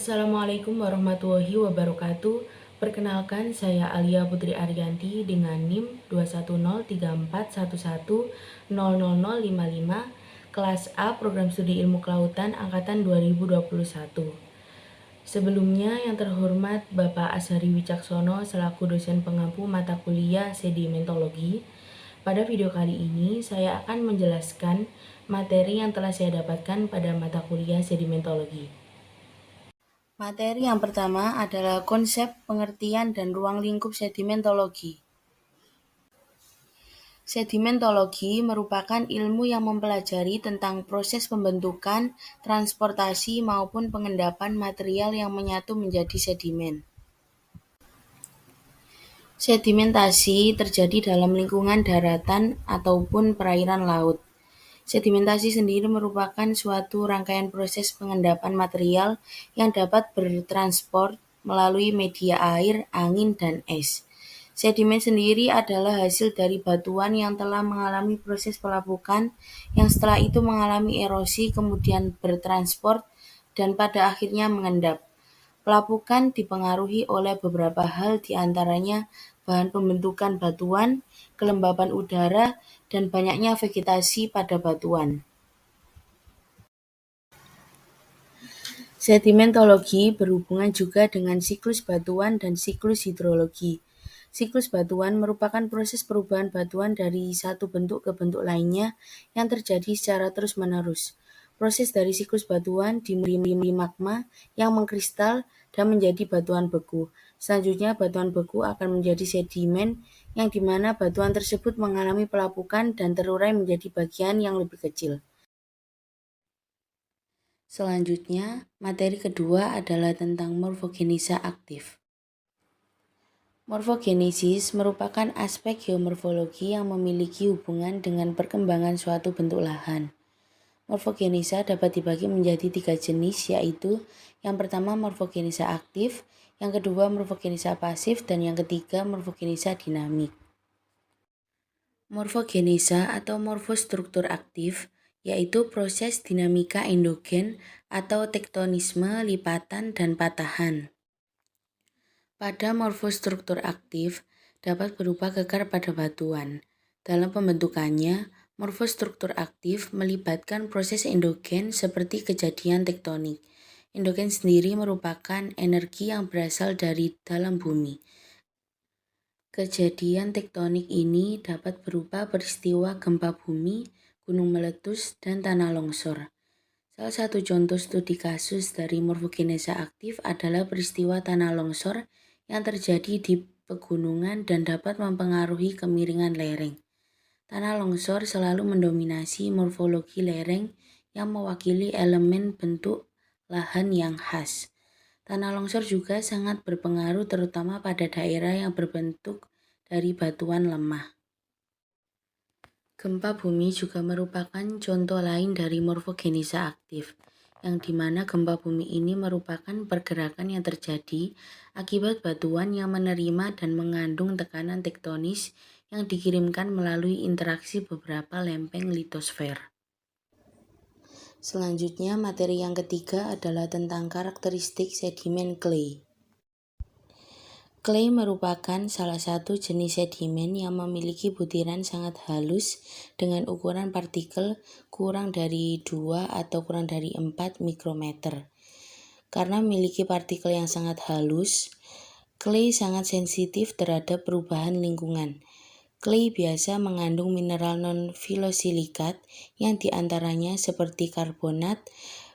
Assalamualaikum warahmatullahi wabarakatuh. Perkenalkan, saya Alia Putri Ariyanti dengan NIM 2103411000055, kelas A Program Studi Ilmu Kelautan angkatan 2021. Sebelumnya, yang terhormat Bapak Azhari Wicaksono selaku dosen pengampu mata kuliah sedimentologi. Pada video kali ini, saya akan menjelaskan materi yang telah saya dapatkan pada mata kuliah sedimentologi. Materi yang pertama adalah konsep, pengertian, dan ruang lingkup sedimentologi. Sedimentologi merupakan ilmu yang mempelajari tentang proses pembentukan, transportasi, maupun pengendapan material yang menyatu menjadi sedimen. Sedimentasi terjadi dalam lingkungan daratan ataupun perairan laut. Sedimentasi sendiri merupakan suatu rangkaian proses pengendapan material yang dapat bertransport melalui media air, angin, dan es. Sedimen sendiri adalah hasil dari batuan yang telah mengalami proses pelapukan, yang setelah itu mengalami erosi, kemudian bertransport, dan pada akhirnya mengendap. Pelapukan dipengaruhi oleh beberapa hal, diantaranya bahan pembentukan batuan, kelembapan udara, dan banyaknya vegetasi pada batuan. Sedimentologi berhubungan juga dengan siklus batuan dan siklus hidrologi. Siklus batuan merupakan proses perubahan batuan dari satu bentuk ke bentuk lainnya yang terjadi secara terus-menerus. Proses dari siklus batuan dimulai magma yang mengkristal dan menjadi batuan beku. Selanjutnya, batuan beku akan menjadi sedimen yang dimana batuan tersebut mengalami pelapukan dan terurai menjadi bagian yang lebih kecil. Selanjutnya, materi kedua adalah tentang morfogenesa aktif. Morfogenesis merupakan aspek geomorfologi yang memiliki hubungan dengan perkembangan suatu bentuk lahan. Morfogenesa dapat dibagi menjadi 3 jenis, yaitu yang pertama morfogenesa aktif, yang kedua morfogenesa pasif, dan yang ketiga morfogenesa dinamik. Morfogenesa atau morfostruktur aktif yaitu proses dinamika endogen atau tektonisme, lipatan, dan patahan. Pada morfostruktur aktif dapat berupa kekar pada batuan. Dalam pembentukannya, morfostruktur aktif melibatkan proses endogen seperti kejadian tektonik. Endogen sendiri merupakan energi yang berasal dari dalam bumi. Kejadian tektonik ini dapat berupa peristiwa gempa bumi, gunung meletus, dan tanah longsor. Salah satu contoh studi kasus dari morfogenesa aktif adalah peristiwa tanah longsor yang terjadi di pegunungan dan dapat mempengaruhi kemiringan lereng. Tanah longsor selalu mendominasi morfologi lereng yang mewakili elemen bentuk lahan yang khas. Tanah longsor juga sangat berpengaruh terutama pada daerah yang berbentuk dari batuan lemah. Gempa bumi juga merupakan contoh lain dari morfogenesa aktif, yang dimana gempa bumi ini merupakan pergerakan yang terjadi akibat batuan yang menerima dan mengandung tekanan tektonis yang dikirimkan melalui interaksi beberapa lempeng litosfer. Selanjutnya, materi yang ketiga adalah tentang karakteristik sedimen clay. Clay merupakan salah satu jenis sedimen yang memiliki butiran sangat halus dengan ukuran partikel kurang dari 2 atau kurang dari 4 mikrometer. Karena memiliki partikel yang sangat halus, clay sangat sensitif terhadap perubahan lingkungan. Clay biasa mengandung mineral non-filosilikat yang diantaranya seperti karbonat,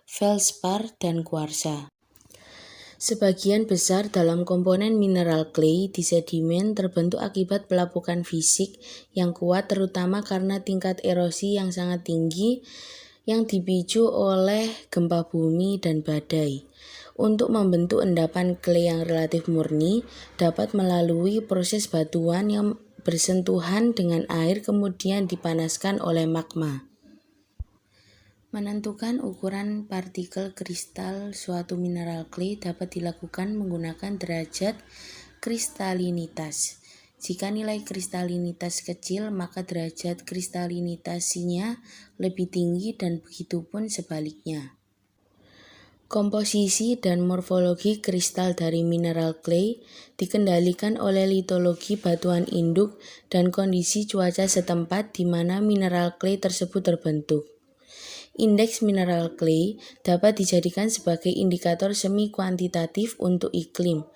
feldspar, dan kuarsa. Sebagian besar dalam komponen mineral clay di sedimen terbentuk akibat pelapukan fisik yang kuat, terutama karena tingkat erosi yang sangat tinggi yang dipicu oleh gempa bumi dan badai. Untuk membentuk endapan clay yang relatif murni dapat melalui proses batuan yang bersentuhan dengan air kemudian dipanaskan oleh magma. Menentukan ukuran partikel kristal suatu mineral clay dapat dilakukan menggunakan derajat kristalinitas. Jika nilai kristalinitas kecil, maka derajat kristalinitasinya lebih tinggi dan begitupun sebaliknya. Komposisi dan morfologi kristal dari mineral clay dikendalikan oleh litologi batuan induk dan kondisi cuaca setempat di mana mineral clay tersebut terbentuk. Indeks mineral clay dapat dijadikan sebagai indikator semi kuantitatif untuk iklim.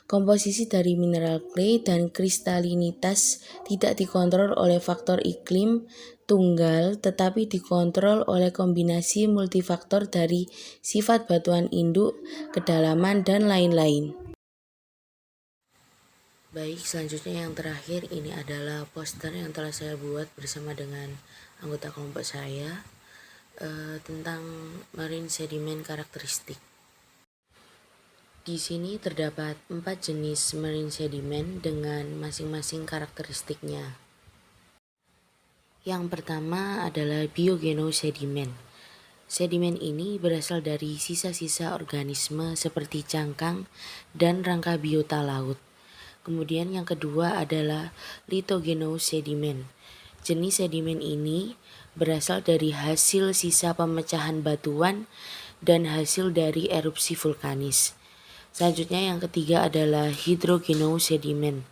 Komposisi dari mineral clay dan kristalinitas tidak dikontrol oleh faktor iklim tunggal, tetapi dikontrol oleh kombinasi multifaktor dari sifat batuan induk, kedalaman, dan lain-lain. Baik, selanjutnya yang terakhir ini adalah poster yang telah saya buat bersama dengan anggota kelompok saya tentang marine sediment karakteristik. Di sini terdapat 4 jenis marine sediment dengan masing-masing karakteristiknya. Yang pertama adalah biogenosedimen. Sedimen ini berasal dari sisa-sisa organisme seperti cangkang dan rangka biota laut. Kemudian yang kedua adalah lithogenosedimen. Jenis sedimen ini berasal dari hasil sisa pemecahan batuan dan hasil dari erupsi vulkanis. Selanjutnya yang ketiga adalah hydrogenosedimen.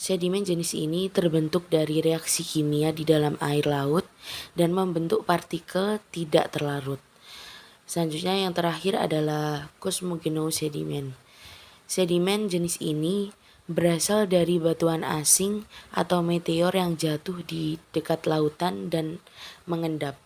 Sedimen jenis ini terbentuk dari reaksi kimia di dalam air laut dan membentuk partikel tidak terlarut. Selanjutnya yang terakhir adalah cosmogenosedimen. Sedimen jenis ini berasal dari batuan asing atau meteor yang jatuh di dekat lautan dan mengendap.